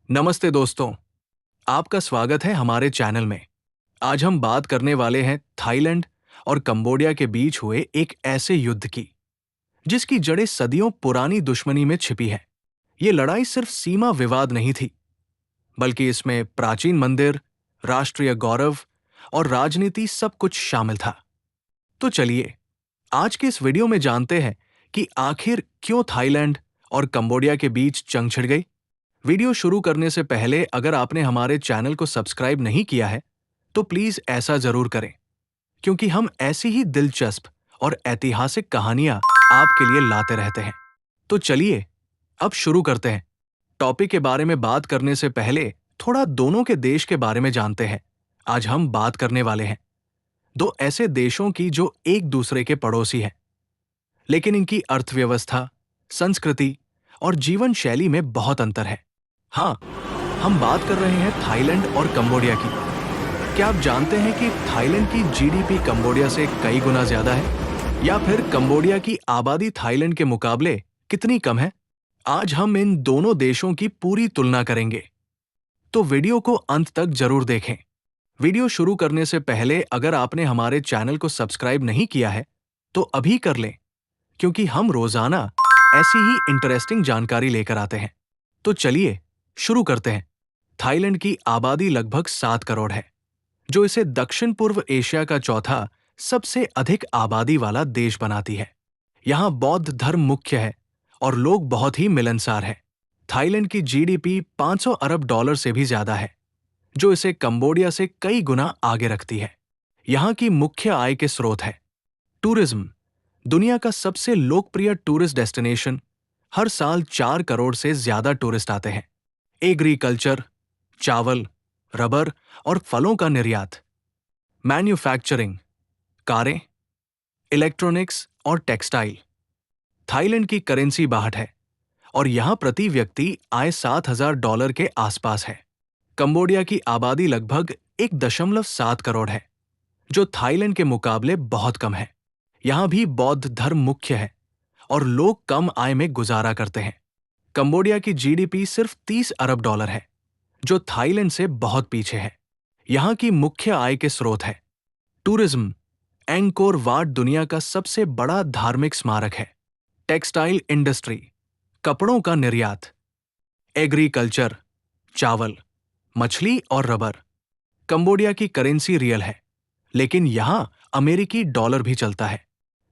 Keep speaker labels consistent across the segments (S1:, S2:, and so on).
S1: नमस्ते दोस्तों, आपका स्वागत है हमारे चैनल में। आज हम बात करने वाले हैं थाईलैंड और कंबोडिया के बीच हुए एक ऐसे युद्ध की, जिसकी जड़ें सदियों पुरानी दुश्मनी में छिपी है। ये लड़ाई सिर्फ सीमा विवाद नहीं थी, बल्कि इसमें प्राचीन मंदिर, राष्ट्रीय गौरव और राजनीति सब कुछ शामिल था। तो चलिए, आज के इस वीडियो में जानते हैं कि आखिर क्यों थाईलैंड और कंबोडिया के बीच जंग छिड़ गई। वीडियो शुरू करने से पहले अगर आपने हमारे चैनल को सब्सक्राइब नहीं किया है, तो प्लीज ऐसा जरूर करें, क्योंकि हम ऐसी ही दिलचस्प और ऐतिहासिक कहानियां आपके लिए लाते रहते हैं। तो चलिए, अब शुरू करते हैं। टॉपिक के बारे में बात करने से पहले थोड़ा दोनों के देश के बारे में जानते हैं। आज हम बात करने वाले हैं दो ऐसे देशों की जो एक दूसरे के पड़ोसी हैं, लेकिन इनकी अर्थव्यवस्था, संस्कृति और जीवन शैली में बहुत अंतर है। हाँ, हम बात कर रहे हैं थाईलैंड और कंबोडिया की। क्या आप जानते हैं कि थाईलैंड की जीडीपी कंबोडिया से कई गुना ज्यादा है? या फिर कंबोडिया की आबादी थाईलैंड के मुकाबले कितनी कम है? आज हम इन दोनों देशों की पूरी तुलना करेंगे, तो वीडियो को अंत तक जरूर देखें। वीडियो शुरू करने से पहले अगर आपने हमारे चैनल को सब्सक्राइब नहीं किया है, तो अभी कर लें, क्योंकि हम रोजाना ऐसी ही इंटरेस्टिंग जानकारी लेकर आते हैं। तो चलिए शुरू करते हैं। थाईलैंड की आबादी लगभग 7 करोड़ है, जो इसे दक्षिण पूर्व एशिया का चौथा सबसे अधिक आबादी वाला देश बनाती है। यहाँ बौद्ध धर्म मुख्य है और लोग बहुत ही मिलनसार हैं। थाईलैंड की जीडीपी 500 अरब डॉलर से भी ज्यादा है, जो इसे कंबोडिया से कई गुना आगे रखती है। यहाँ की मुख्य आय के स्रोत है टूरिज्म। दुनिया का सबसे लोकप्रिय टूरिस्ट डेस्टिनेशन, हर साल 4 करोड़ से ज्यादा टूरिस्ट आते हैं। एग्रीकल्चर, चावल, रबर और फलों का निर्यात। मैन्युफैक्चरिंग, कारें, इलेक्ट्रॉनिक्स और टेक्सटाइल। थाईलैंड की करेंसी बाहट है और यहां प्रति व्यक्ति आय $7,000 के आसपास है। कंबोडिया की आबादी लगभग 1.7 करोड़ है, जो थाईलैंड के मुकाबले बहुत कम है। यहां भी बौद्ध धर्म मुख्य है और लोग कम आय में गुजारा करते हैं। कंबोडिया की जीडीपी सिर्फ 30 अरब डॉलर है, जो थाईलैंड से बहुत पीछे है। यहाँ की मुख्य आय के स्रोत है टूरिज्म। एंकोर वाट दुनिया का सबसे बड़ा धार्मिक स्मारक है। टेक्सटाइल इंडस्ट्री, कपड़ों का निर्यात। एग्रीकल्चर, चावल, मछली और रबर। कंबोडिया की करेंसी रियल है, लेकिन यहाँ अमेरिकी डॉलर भी चलता है।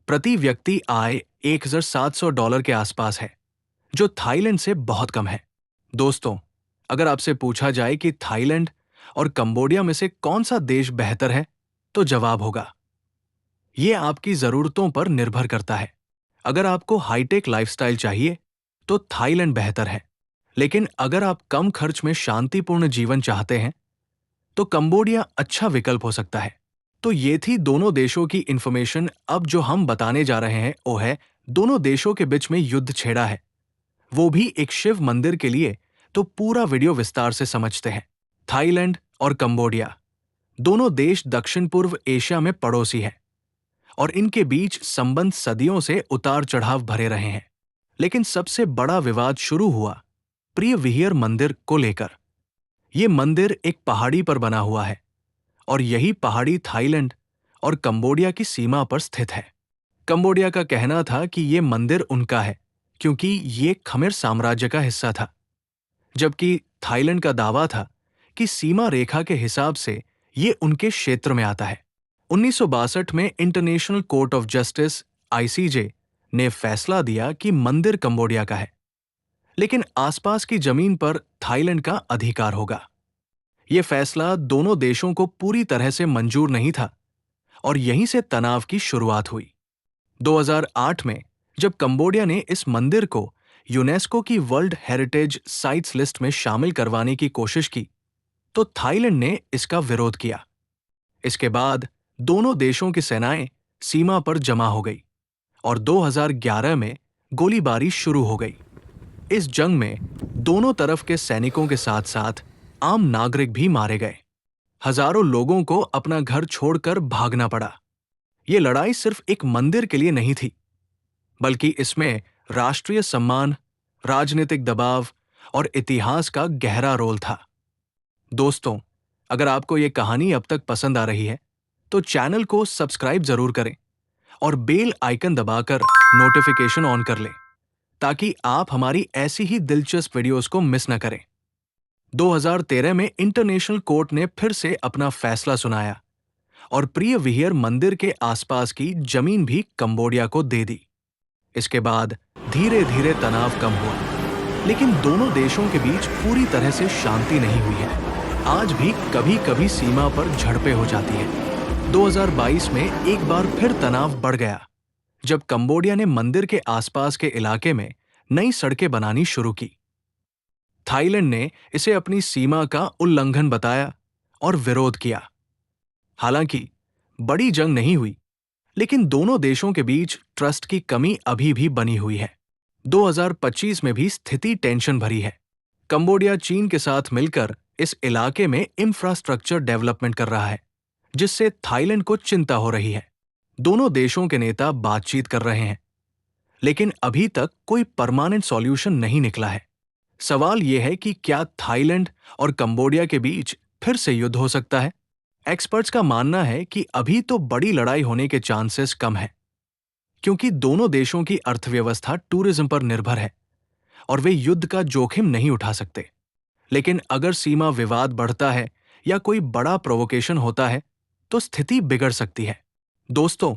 S1: प्रति व्यक्ति आय $1,700 के आसपास है, जो थाईलैंड से बहुत कम है। दोस्तों, अगर आपसे पूछा जाए कि थाईलैंड और कंबोडिया में से कौन सा देश बेहतर है, तो जवाब होगा, ये आपकी जरूरतों पर निर्भर करता है। अगर आपको हाईटेक लाइफस्टाइल चाहिए, तो थाईलैंड बेहतर है। लेकिन अगर आप कम खर्च में शांतिपूर्ण जीवन चाहते हैं, तो कंबोडिया अच्छा विकल्प हो सकता है। तो ये थी दोनों देशों की इंफॉर्मेशन। अब जो हम बताने जा रहे हैं वो है, दोनों देशों के बीच में युद्ध छेड़ा है, वो भी एक शिव मंदिर के लिए। तो पूरा वीडियो विस्तार से समझते हैं। थाईलैंड और कंबोडिया दोनों देश दक्षिण पूर्व एशिया में पड़ोसी हैं और इनके बीच संबंध सदियों से उतार चढ़ाव भरे रहे हैं। लेकिन सबसे बड़ा विवाद शुरू हुआ प्रिय विहार मंदिर को लेकर। ये मंदिर एक पहाड़ी पर बना हुआ है और यही पहाड़ी थाईलैंड और कंबोडिया की सीमा पर स्थित है। कंबोडिया का कहना था कि ये मंदिर उनका है क्योंकि ये खमेर साम्राज्य का हिस्सा था, जबकि थाईलैंड का दावा था कि सीमा रेखा के हिसाब से ये उनके क्षेत्र में आता है। 1962 में international court of justice (ICJ) ने फैसला दिया कि मंदिर कंबोडिया का है, लेकिन आसपास की जमीन पर थाईलैंड का अधिकार होगा। यह फैसला दोनों देशों को पूरी तरह से मंजूर नहीं था और यहीं से तनाव की शुरुआत हुई। 2008 में जब कंबोडिया ने इस मंदिर को यूनेस्को की वर्ल्ड हेरिटेज साइट्स लिस्ट में शामिल करवाने की कोशिश की, तो थाईलैंड ने इसका विरोध किया। इसके बाद दोनों देशों की सेनाएं सीमा पर जमा हो गई और 2011 में गोलीबारी शुरू हो गई। इस जंग में दोनों तरफ के सैनिकों के साथ साथ आम नागरिक भी मारे गए। हजारों लोगों को अपना घर छोड़कर भागना पड़ा। ये लड़ाई सिर्फ एक मंदिर के लिए नहीं थी, बल्कि इसमें राष्ट्रीय सम्मान, राजनीतिक दबाव और इतिहास का गहरा रोल था। दोस्तों, अगर आपको ये कहानी अब तक पसंद आ रही है, तो चैनल को सब्सक्राइब जरूर करें और बेल आइकन दबाकर नोटिफिकेशन ऑन कर लें, ताकि आप हमारी ऐसी ही दिलचस्प वीडियोस को मिस न करें। 2013 में इंटरनेशनल कोर्ट ने फिर से अपना फैसला सुनाया और प्रिय विहार मंदिर के आसपास की जमीन भी कंबोडिया को दे दी। इसके बाद धीरे धीरे तनाव कम हुआ, लेकिन दोनों देशों के बीच पूरी तरह से शांति नहीं हुई है। आज भी कभी कभी सीमा पर झड़पें हो जाती हैं। 2022 में एक बार फिर तनाव बढ़ गया, जब कंबोडिया ने मंदिर के आसपास के इलाके में नई सड़कें बनानी शुरू की। थाईलैंड ने इसे अपनी सीमा का उल्लंघन बताया और विरोध किया। हालांकि बड़ी जंग नहीं हुई, लेकिन दोनों देशों के बीच ट्रस्ट की कमी अभी भी बनी हुई है। 2025 में भी स्थिति टेंशन भरी है। कंबोडिया चीन के साथ मिलकर इस इलाके में इंफ्रास्ट्रक्चर डेवलपमेंट कर रहा है, जिससे थाईलैंड को चिंता हो रही है। दोनों देशों के नेता बातचीत कर रहे हैं, लेकिन अभी तक कोई परमानेंट सॉल्यूशन नहीं निकला है। सवाल यह है कि क्या थाईलैंड और कंबोडिया के बीच फिर से युद्ध हो सकता है? एक्सपर्ट्स का मानना है कि अभी तो बड़ी लड़ाई होने के चांसेस कम है, क्योंकि दोनों देशों की अर्थव्यवस्था टूरिज्म पर निर्भर है और वे युद्ध का जोखिम नहीं उठा सकते। लेकिन अगर सीमा विवाद बढ़ता है या कोई बड़ा प्रोवोकेशन होता है, तो स्थिति बिगड़ सकती है। दोस्तों,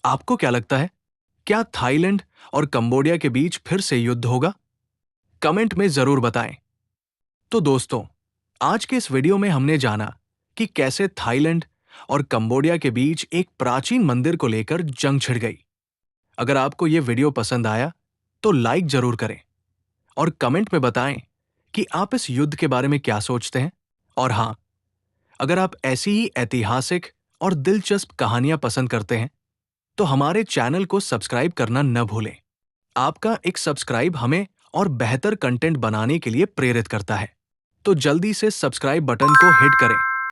S1: आपको क्या लगता है? क्या थाईलैंड और कंबोडिया के बीच फिर से युद्ध होगा? कमेंट में जरूर बताएं। तो दोस्तों, आज के इस वीडियो में हमने जाना कि कैसे थाईलैंड और कंबोडिया के बीच एक प्राचीन मंदिर को लेकर जंग छिड़ गई। अगर आपको यह वीडियो पसंद आया, तो लाइक जरूर करें और कमेंट में बताएं कि आप इस युद्ध के बारे में क्या सोचते हैं। और हां, अगर आप ऐसी ही ऐतिहासिक और दिलचस्प कहानियां पसंद करते हैं, तो हमारे चैनल को सब्सक्राइब करना न भूलें। आपका एक सब्सक्राइब हमें और बेहतर कंटेंट बनाने के लिए प्रेरित करता है। तो जल्दी से सब्सक्राइब बटन को हिट करें